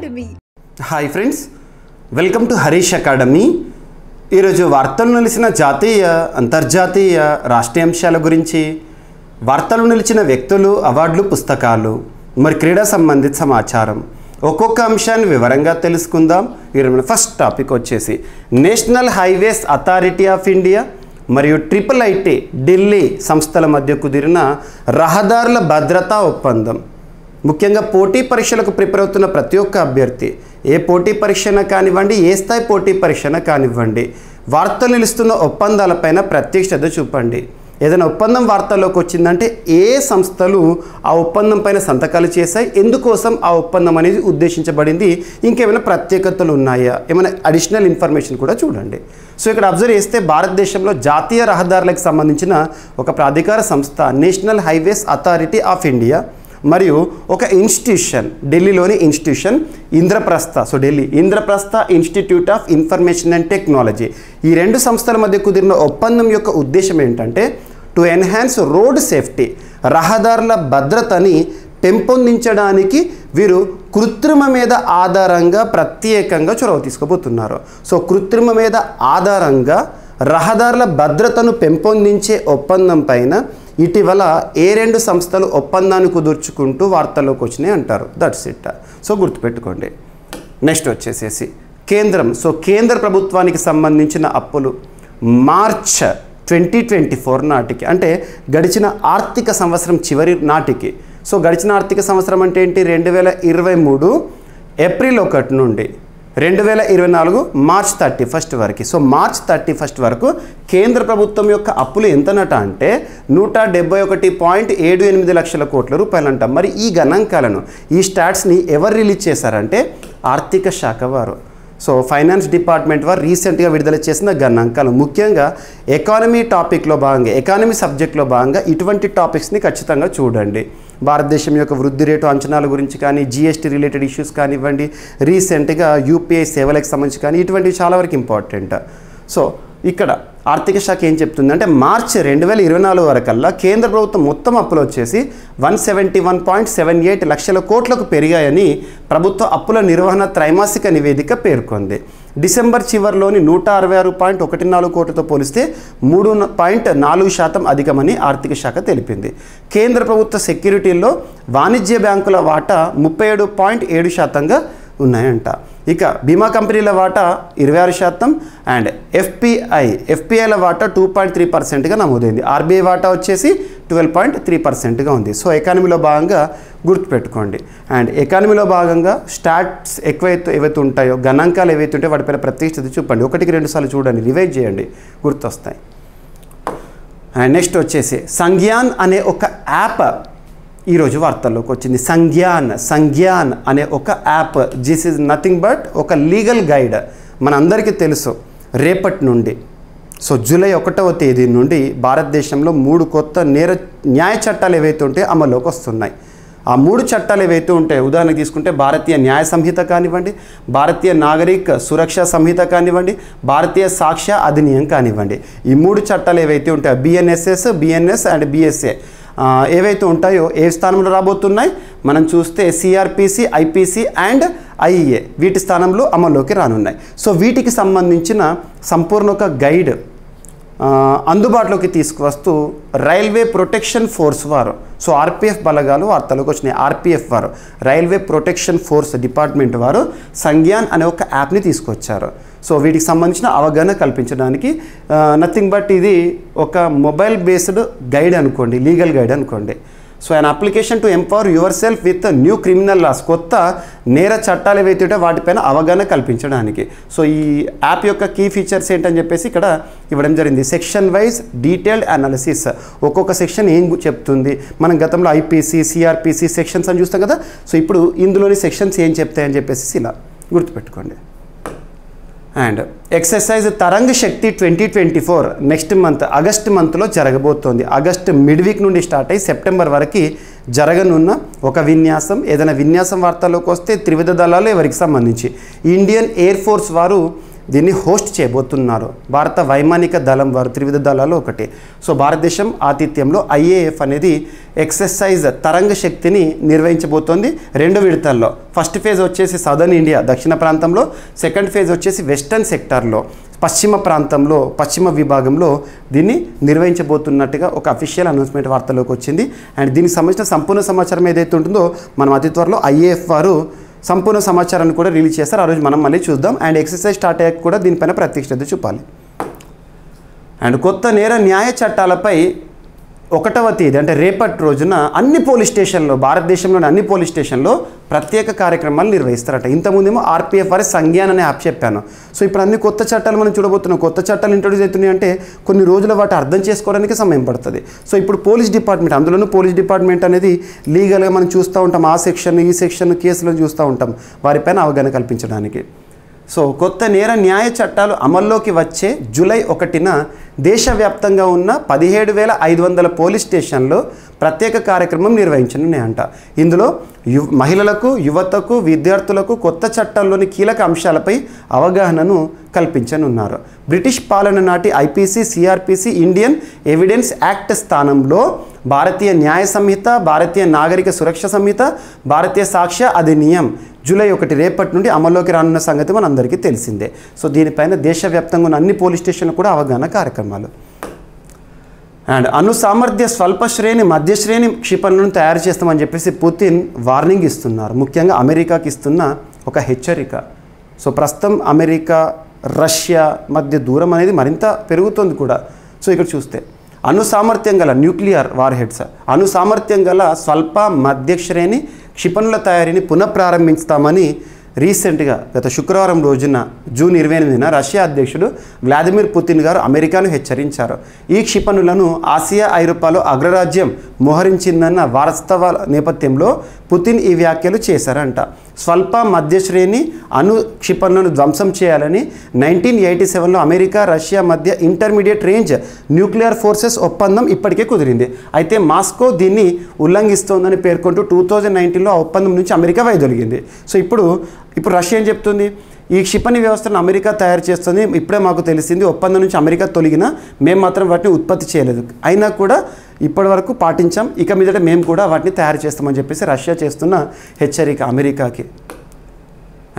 Academy. Hi friends, welcome to Harish academy. ఈరోజు వార్తలు నిలిచిన జాతీయ అంతర్జాతీయ రాష్ట్రీయ అంశాల గురించి, వార్తలు నిలిచిన వ్యక్తులు, అవార్డులు, పుస్తకాలు, మరి క్రీడా సంబంధిత సమాచారం ఒక్కొక్క అంశాన్ని వివరంగా తెలుసుకుందాం. ఈరోజు ఫస్ట్ టాపిక్ వచ్చేసి national highways authority of India మరియు IIIT ఢిల్లీ సంస్థల మధ్య కుదిరిన రహదారుల భద్రతా ఒప్పందం. ముఖ్యంగా పోటీ పరీక్షలకు ప్రిపేర్ అవుతున్న ప్రతి ఒక్క అభ్యర్థి, ఏ పోటీ పరీక్షన కానివ్వండి, ఏ స్థాయి పోటీ పరీక్షన కానివ్వండి, వార్తలు నిలుస్తున్న ఒప్పందాలపైన ప్రత్యేక శ్రద్ధ చూపండి. ఏదైనా ఒప్పందం వార్తల్లోకి వచ్చిందంటే ఏ సంస్థలు ఆ ఒప్పందం పైన సంతకాలు చేశాయి, ఎందుకోసం ఆ ఒప్పందం అనేది ఉద్దేశించబడింది, ఇంకేమైనా ప్రత్యేకతలు ఉన్నాయా, ఏమైనా అడిషనల్ ఇన్ఫర్మేషన్ కూడా చూడండి. సో ఇక్కడ అబ్జర్వ్ చేస్తే భారతదేశంలో జాతీయ రహదారులకు సంబంధించిన ఒక ప్రాధికార సంస్థ national highways authority of India మరియు ఒక ఇన్స్టిట్యూషన్, ఢిల్లీలోని institution Indraprastha. So Delhi Indraprastha institute of information and technology, ఈ రెండు సంస్థల మధ్య కుదిరిన ఒప్పందం యొక్క ఉద్దేశం ఏంటంటే టు ఎన్హాన్స్ రోడ్ సేఫ్టీ, రహదారుల భద్రతని పెంపొందించడానికి వీరు కృత్రిమ మీద ఆధారంగా ప్రత్యేకంగా చొరవ తీసుకోబోతున్నారు. సో కృత్రిమ మీద ఆధారంగా రహదారుల భద్రతను పెంపొందించే ఒప్పందం పైన ఇటీవల ఏ రెండు సంస్థలు ఒప్పందాన్ని కుదుర్చుకుంటూ వార్తల్లోకి వచ్చినాయి అంటారు. That's it. సో గుర్తుపెట్టుకోండి. నెక్స్ట్ వచ్చేసేసి కేంద్రం. సో కేంద్ర ప్రభుత్వానికి సంబంధించిన అప్పులు మార్చ్ 2024 నాటికి, అంటే గడిచిన ఆర్థిక సంవత్సరం చివరి నాటికి. సో గడిచిన ఆర్థిక సంవత్సరం అంటే ఏంటి? 2023 ఏప్రిల్ 1 నుండి 2024 మార్చ్ 31 వరకు. సో మార్చ్ 31 వరకు కేంద్ర ప్రభుత్వం యొక్క అప్పులు ఎంతనట అంటే 171.78 లక్షల కోట్ల రూపాయలంట. మరి ఈ గణాంకాలను, ఈ స్టాట్స్ని ఎవరు రిలీజ్ చేశారంటే ఆర్థిక శాఖ వారు. సో ఫైనాన్స్ డిపార్ట్మెంట్ వారు రీసెంట్గా విడుదల చేసిన గణాంకాలు. ముఖ్యంగా ఎకానమీ టాపిక్లో భాగంగా, ఎకానమీ సబ్జెక్ట్లో భాగంగా ఇటువంటి టాపిక్స్ని ఖచ్చితంగా చూడండి. భారతదేశం యొక్క వృద్ధి రేటు అంచనాల గురించి కానీ, GST రిలేటెడ్ ఇష్యూస్ కానివ్వండి, రీసెంట్గా UPI సేవలకు సంబంధించి కానీ, ఇటువంటివి చాలా వరకు ఇంపార్టెంట్. సో ఇక్కడ ఆర్థిక శాఖ ఏం చెప్తుంది అంటే మార్చి 2024 వరకల్లా కేంద్ర ప్రభుత్వం మొత్తం అప్పులు వచ్చేసి 171.78 లక్షల కోట్లకు పెరిగాయని ప్రభుత్వ అప్పుల నిర్వహణ త్రైమాసిక నివేదిక పేర్కొంది. డిసెంబర్ చివరిలోని 166.14 కోట్లతో పోలిస్తే 3.4% అధికమని ఆర్థిక శాఖ తెలిపింది. కేంద్ర ప్రభుత్వ సెక్యూరిటీల్లో వాణిజ్య బ్యాంకుల వాటా 37.7%గా ఉన్నాయంట. ఇక బీమా కంపెనీల వాటా 26% అండ్ FPIల వాటా 2.3%గా నమోదైంది. RBI వాటా వచ్చేసి 12.3%గా ఉంది. సో ఎకానమీలో భాగంగా గుర్తుపెట్టుకోండి. అండ్ ఎకానమీలో భాగంగా స్టాట్స్ ఏవైతే ఉంటాయో, గణాంకాలు ఏవైతే ఉంటాయో వాటిపైన ప్రత్యేకత చూపండి. 1-2 సార్లు చూడండి, రివైజ్ చేయండి, గుర్తొస్తాయి. అండ్ నెక్స్ట్ వచ్చేసి సంజ్ఞాన్ అనే ఒక యాప్ ఈరోజు వార్తల్లోకి వచ్చింది. సంజ్ఞాన్ అనే ఒక app. This is nothing but ఒక లీగల్ గైడ్. మనందరికీ తెలుసు రేపటి నుండి, సో జూలై 1వ తేదీ నుండి భారతదేశంలో 3 కొత్త న్యాయ చట్టాలు ఏవైతే ఉంటాయో అమల్లోకి వస్తున్నాయి. ఆ 3 చట్టాలు ఏవైతే ఉంటాయో, ఉదాహరణకు తీసుకుంటే భారతీయ న్యాయ సంహిత కానివ్వండి, భారతీయ నాగరిక సురక్ష సంహిత కానివ్వండి, భారతీయ సాక్ష్య అధినియం కానివ్వండి, ఈ 3 చట్టాలు ఏవైతే ఉంటాయో BNS అండ్ BSA ఏవైతే ఉంటాయో ఏ స్థానంలో రాబోతున్నాయి మనం చూస్తే CRPC, IPC అండ్ IEA వీటి స్థానంలో అమల్లోకి రానున్నాయి. సో వీటికి సంబంధించిన సంపూర్ణ ఒక గైడ్ అందుబాటులోకి తీసుకువస్తూ రైల్వే ప్రొటెక్షన్ ఫోర్స్ వారు, సో RPF బలగాలు వార్తలోకి వచ్చినాయి. RPF వారు, రైల్వే ప్రొటెక్షన్ ఫోర్స్ డిపార్ట్మెంట్ వారు సంజ్ఞాన్ అనే ఒక యాప్ని తీసుకొచ్చారు. సో వీటికి సంబంధించిన అవగాహన కల్పించడానికి నథింగ్ బట్ ఇది ఒక మొబైల్ బేస్డ్ గైడ్ అనుకోండి, లీగల్ గైడ్ అనుకోండి. So an application to empower yourself with new criminal laws, కొత్త నేర చట్టాలు ఏవైతే ఉంటే వాటిపైన అవగాహన కల్పించడానికి. సో ఈ యాప్ యొక్క కీ ఫీచర్స్ ఏంటని చెప్పేసి ఇక్కడ ఇవ్వడం జరిగింది. సెక్షన్ వైజ్ డీటెయిల్డ్ అనాలిసిస్, ఒక్కొక్క సెక్షన్ ఏం చెప్తుంది. మనం గతంలో IPC, CRPC సెక్షన్స్ అని చూస్తాం కదా. సో ఇప్పుడు ఇందులోని సెక్షన్స్ ఏం చెప్తాయని చెప్పేసి ఇలా గుర్తుపెట్టుకోండి. And exercise Tarang Shakti 2024 next month August మంత్లో జరగబోతోంది. ఆగస్ట్ మిడ్ వీక్ నుండి స్టార్ట్ అయ్యి సెప్టెంబర్ వరకు జరగనున్న ఒక విన్యాసం. ఏదైనా విన్యాసం వార్తల్లోకి వస్తే త్రివిధ దళాలు ఎవరికి సంబంధించి ఇండియన్ ఎయిర్ ఫోర్స్ వారు దీన్ని హోస్ట్ చేయబోతున్నారు. భారత వైమానిక దళం వారు త్రివిధ దళాలు ఒకటి. సో భారతదేశం ఆతిథ్యంలో IAF అనేది ఎక్సర్సైజ్ తరంగ శక్తిని నిర్వహించబోతోంది 2 విడతల్లో. ఫస్ట్ ఫేజ్ వచ్చేసి సదర్న్ ఇండియా దక్షిణ ప్రాంతంలో, సెకండ్ ఫేజ్ వచ్చేసి వెస్టర్న్ సెక్టార్లో పశ్చిమ ప్రాంతంలో పశ్చిమ విభాగంలో దీన్ని నిర్వహించబోతున్నట్టుగా ఒక అఫీషియల్ అనౌన్స్మెంట్ వార్తలోకి వచ్చింది. అండ్ దీనికి సంబంధించిన సంపూర్ణ సమాచారం ఏదైతే ఉంటుందో మనం అతి త్వరలో IAF వారు సంపూర్ణ సమాచారాన్ని కూడా రిలీజ్ చేస్తారు. ఆ రోజు మనం మళ్ళీ చూద్దాం. అండ్ ఎక్సర్సైజ్ స్టార్ట్ అయ్యాక కూడా దీనిపైన ప్రత్యేక శ్రద్ధ చూపాలి. అండ్ కొత్త నేర న్యాయ చట్టాలపై 1వ తేదీ అంటే రేపటి రోజున అన్ని పోలీస్ స్టేషన్లో, భారతదేశంలోని అన్ని పోలీస్ స్టేషన్లో ప్రత్యేక కార్యక్రమాలు నిర్వహిస్తారట. ఇంతకుముందేమో RPF వారి సంజ్ఞాన్ అనే యాప్ చెప్పాను. సో ఇప్పుడు అన్ని కొత్త చట్టాలు మనం చూడబోతున్నాం. కొత్త చట్టాలు ఇంట్రొడ్యూస్ అవుతున్నాయి అంటే కొన్ని రోజుల వాటి అర్థం చేసుకోవడానికి సమయం పడుతుంది. సో ఇప్పుడు పోలీస్ డిపార్ట్మెంట్, అందులోనూ పోలీస్ డిపార్ట్మెంట్ అనేది లీగల్గా మనం చూస్తూ ఉంటాం. ఆ సెక్షన్ ఈ సెక్షన్ కేసులను చూస్తూ ఉంటాం వారిపైన అవగాహన కల్పించడానికి. సో కొత్త నేర న్యాయ చట్టాలు అమల్లోకి వచ్చే జూలై 1న దేశవ్యాప్తంగా ఉన్న 17,500 పోలీస్ స్టేషన్లో ప్రత్యేక కార్యక్రమం నిర్వహించనున్నాయంట. ఇందులో మహిళలకు, యువతకు, విద్యార్థులకు కొత్త చట్టాల్లోని కీలక అంశాలపై అవగాహనను కల్పించనున్నారు. బ్రిటిష్ పాలన నాటి IPC, CRPC, Indian evidence act స్థానంలో భారతీయ న్యాయ సంహిత, భారతీయ నాగరిక సురక్ష సంహిత, భారతీయ సాక్ష్య అధినియం జూలై 1 రేపటి నుండి అమల్లోకి రానున్న సంగతి మనందరికీ తెలిసిందే. సో దీనిపైన దేశవ్యాప్తంగా ఉన్న అన్ని పోలీస్ స్టేషన్లు కూడా అవగాహన కార్యక్రమాలు. అండ్ అణు సామర్థ్య స్వల్ప శ్రేణి, మధ్య శ్రేణి క్షిపణులను తయారు చేస్తామని చెప్పేసి పుతిన్ వార్నింగ్ ఇస్తున్నారు. ముఖ్యంగా అమెరికాకి ఇస్తున్న ఒక హెచ్చరిక. సో ప్రస్తుతం అమెరికా, రష్యా మధ్య దూరం అనేది మరింత పెరుగుతుంది కూడా. సో ఇక్కడ చూస్తే అణు సామర్థ్యం గల న్యూక్లియర్ వార్ హెడ్స్, అణు సామర్థ్యం గల స్వల్ప మధ్య శ్రేణి క్షిపణుల తయారీని పునఃప్రారంభిస్తామని రీసెంట్గా గత శుక్రవారం రోజున జూన్ 28న రష్యా అధ్యక్షుడు వ్లాదిమిర్ పుతిన్ గారు అమెరికాను హెచ్చరించారు. ఈ క్షిపణులను ఆసియా, ఐరోపాలో అగ్రరాజ్యం మోహరించిందన్న వాస్తవాల నేపథ్యంలో పుతిన్ ఈ వ్యాఖ్యలు చేశారంట. స్వల్ప మధ్య శ్రేణి అణు క్షిపణులను ధ్వంసం చేయాలని 1987లో అమెరికా, రష్యా మధ్య ఇంటర్మీడియట్ రేంజ్ న్యూక్లియర్ ఫోర్సెస్ ఒప్పందం ఇప్పటికే కుదిరింది. అయితే మాస్కో దీన్ని ఉల్లంఘిస్తోందని పేర్కొంటూ 2019లో ఆ ఒప్పందం నుంచి అమెరికా వైదొలిగింది. సో ఇప్పుడు రష్యా ఏం చెప్తుంది? ఈ క్షిపణి వ్యవస్థను అమెరికా తయారు చేస్తుంది, ఇప్పుడే మాకు తెలిసింది, ఒప్పందం నుంచి అమెరికా తొలగినా మేము మాత్రం వాటిని ఉత్పత్తి చేయలేదు, అయినా కూడా ఇప్పటి వరకు పాటించాం, ఇక మీదట మేము కూడా వాటిని తయారు చేస్తామని చెప్పేసి రష్యా చేస్తున్న హెచ్చరిక అమెరికాకి.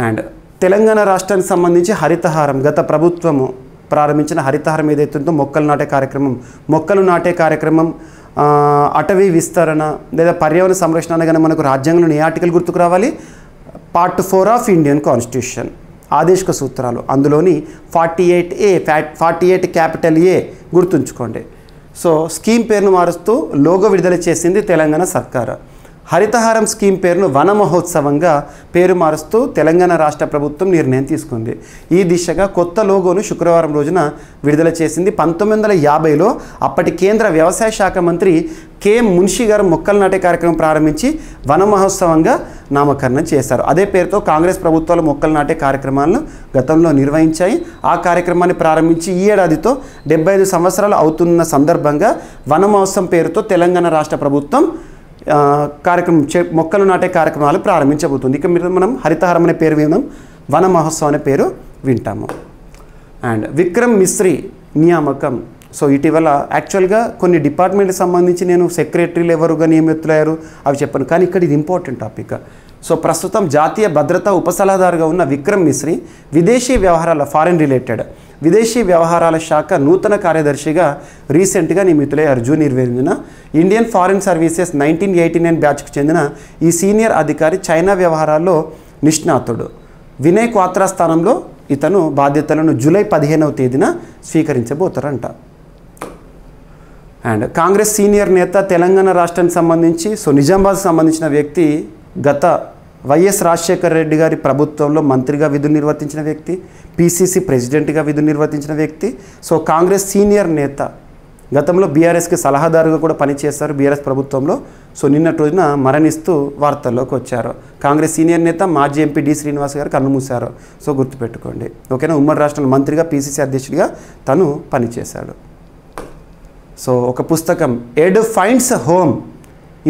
అండ్ తెలంగాణ రాష్ట్రానికి సంబంధించి హరితహారం, గత ప్రభుత్వము ప్రారంభించిన హరితహారం ఏదైతే ఉందో మొక్కలు నాటే కార్యక్రమం, అటవీ విస్తరణ లేదా పర్యావరణ సంరక్షణ అనగానే మనకు రాజ్యాంగంలోని ఏ ఆర్టికల్ గుర్తుకు రావాలి? Part 4 ఆఫ్ ఇండియన్ కాన్స్టిట్యూషన్, ఆదేశిక సూత్రాలు, అందులోని 48A గుర్తుంచుకోండి. సో స్కీమ్ పేరును మారుస్తూ లోగో విడుదల చేసింది తెలంగాణ సర్కారు. హరితహారం స్కీమ్ పేరును వన మహోత్సవంగా పేరు మారుస్తూ తెలంగాణ రాష్ట్ర ప్రభుత్వం నిర్ణయం తీసుకుంది. ఈ దిశగా కొత్త లోగోను శుక్రవారం రోజున విడుదల చేసింది. 1950లో అప్పటి కేంద్ర వ్యవసాయ శాఖ మంత్రి KM మున్షి గారు మొక్కలు నాటే కార్యక్రమం ప్రారంభించి వన మహోత్సవంగా నామకరణం చేశారు. అదే పేరుతో కాంగ్రెస్ ప్రభుత్వాలు మొక్కలు నాటే కార్యక్రమాలను గతంలో నిర్వహించాయి. ఆ కార్యక్రమాన్ని ప్రారంభించి ఈ ఏడాదితో 75 సంవత్సరాలు అవుతున్న సందర్భంగా వన మహోత్సవం పేరుతో తెలంగాణ రాష్ట్ర ప్రభుత్వం మొక్కలు నాటే కార్యక్రమాలు ప్రారంభించబోతుంది. ఇక మనం హరితహారం అనే పేరు విన్నాం, వన మహోత్సవం అనే పేరు వింటాము. అండ్ విక్రమ్ మిశ్రీ నియామకం. సో ఇటీవల యాక్చువల్గా కొన్ని డిపార్ట్మెంట్కి సంబంధించి నేను సెక్రటరీలు ఎవరుగా నియమితులయ్యారు అవి చెప్పాను, కానీ ఇక్కడ ఇది ఇంపార్టెంట్ టాపిక్. సో ప్రస్తుతం జాతీయ భద్రతా ఉపసలహాదారుగా ఉన్న విక్రమ్ మిశ్రీ విదేశీ వ్యవహారాల విదేశీ వ్యవహారాల శాఖ నూతన కార్యదర్శిగా రీసెంట్గా నియమితులయ్యారు. జూన్ 28న ఇండియన్ ఫారిన్ సర్వీసెస్ 1989 బ్యాచ్కు చెందిన ఈ సీనియర్ అధికారి చైనా వ్యవహారాల్లో నిష్ణాతుడు. వినయ్ క్వాత్రా స్థానంలో ఇతను బాధ్యతలను జూలై 15వ తేదీన స్వీకరించబోతారంట. అండ్ కాంగ్రెస్ సీనియర్ నేత తెలంగాణ రాష్ట్రానికి సంబంధించి నిజామాబాద్కి సంబంధించిన వ్యక్తి, గత వైఎస్ రాజశేఖర రెడ్డి గారి ప్రభుత్వంలో మంత్రిగా విధులు నిర్వర్తించిన వ్యక్తి, PCC ప్రెసిడెంట్గా విధులు నిర్వర్తించిన వ్యక్తి. సో కాంగ్రెస్ సీనియర్ నేత, గతంలో బీఆర్ఎస్కి సలహాదారుగా కూడా పనిచేస్తారు బీఆర్ఎస్ ప్రభుత్వంలో. సో నిన్నటి రోజున మరణిస్తూ వార్తల్లోకి వచ్చారు. కాంగ్రెస్ సీనియర్ నేత మాజీ ఎంపీ డి శ్రీనివాస్ గారు కన్నుమూశారు. సో గుర్తుపెట్టుకోండి, ఓకేనా. ఉమ్మడి రాష్ట్రంలో మంత్రిగా, PCC అధ్యక్షుడిగా తను పనిచేశాడు. సో ఒక పుస్తకం ఎడ్ ఫైండ్స్ హోమ్,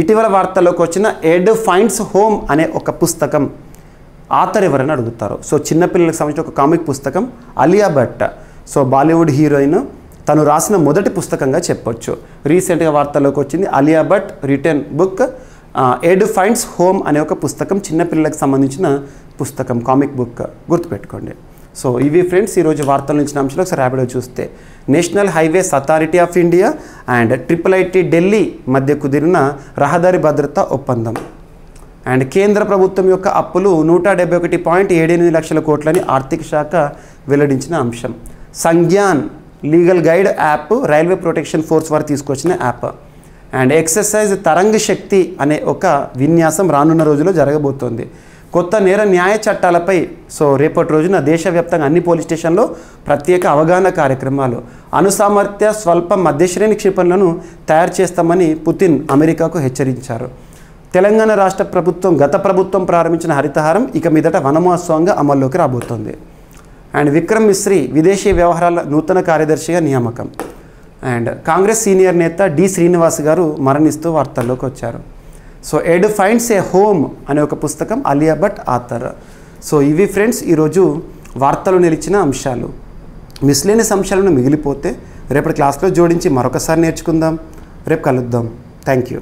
ఇటీవల వార్తల్లోకి వచ్చిన ఎడ్ ఫైండ్స్ హోమ్ అనే ఒక పుస్తకం ఆథర్ ఎవరని అడుగుతారు. సో చిన్నపిల్లలకు సంబంధించిన ఒక కామిక్ పుస్తకం Alia Bhatt, so Bollywood heroine, తను రాసిన మొదటి పుస్తకంగా చెప్పొచ్చు. రీసెంట్గా వార్తల్లోకి వచ్చింది అలియా భట్ రిటర్న్ బుక్ ఎడ్ ఫైండ్స్ హోమ్ అనే ఒక పుస్తకం, చిన్నపిల్లలకు సంబంధించిన పుస్తకం, కామిక్ బుక్, గుర్తుపెట్టుకోండి. సో ఇవి ఫ్రెండ్స్ ఈరోజు వార్తల నుంచి అంశాలు. ఒకసారి ర్యాపిడ్గా చూస్తే national highways authority of India and IIIT Delhi మధ్య కుదిరిన రహదారి భద్రతా ఒప్పందం. అండ్ కేంద్ర ప్రభుత్వం యొక్క అప్పులు 171.78 లక్షల కోట్లని ఆర్థిక శాఖ వెల్లడించిన అంశం. Sanjnan legal guide app railway protection force వారు తీసుకొచ్చిన యాప్. అండ్ ఎక్సర్సైజ్ తరంగ శక్తి అనే ఒక విన్యాసం రానున్న రోజుల్లో జరగబోతోంది. కొత్త నేర న్యాయ చట్టాలపై సో రేపటి రోజున దేశవ్యాప్తంగా అన్ని పోలీస్ స్టేషన్లో ప్రత్యేక అవగాహన కార్యక్రమాలు. అణుసామర్థ్య స్వల్ప మధ్యశ్రేణి క్షిపణులను తయారు చేస్తామని పుతిన్ అమెరికాకు హెచ్చరించారు. తెలంగాణ రాష్ట్ర ప్రభుత్వం గత ప్రభుత్వం ప్రారంభించిన హరితహారం ఇక మీదట వనమహోత్సవంగా అమల్లోకి రాబోతోంది. అండ్ విక్రమ్ మిశ్రీ విదేశీ వ్యవహారాల నూతన కార్యదర్శిగా నియామకం. అండ్ కాంగ్రెస్ సీనియర్ నేత డి శ్రీనివాస్ గారు మరణిస్తూ వార్తల్లోకి వచ్చారు. సో ఎడ్ ఫైండ్స్ ఏ హోమ్ అనే ఒక పుస్తకం అలియా భట్ ఆథర్. సో ఇవి ఫ్రెండ్స్ ఈరోజు వార్తలు నిలిచిన అంశాలు. మిస్లేనియస్ అంశాలను మిగిలిపోతే రేపటి క్లాస్లో జోడించి మరొకసారి నేర్చుకుందాం. రేపు కలుద్దాం. Thank you.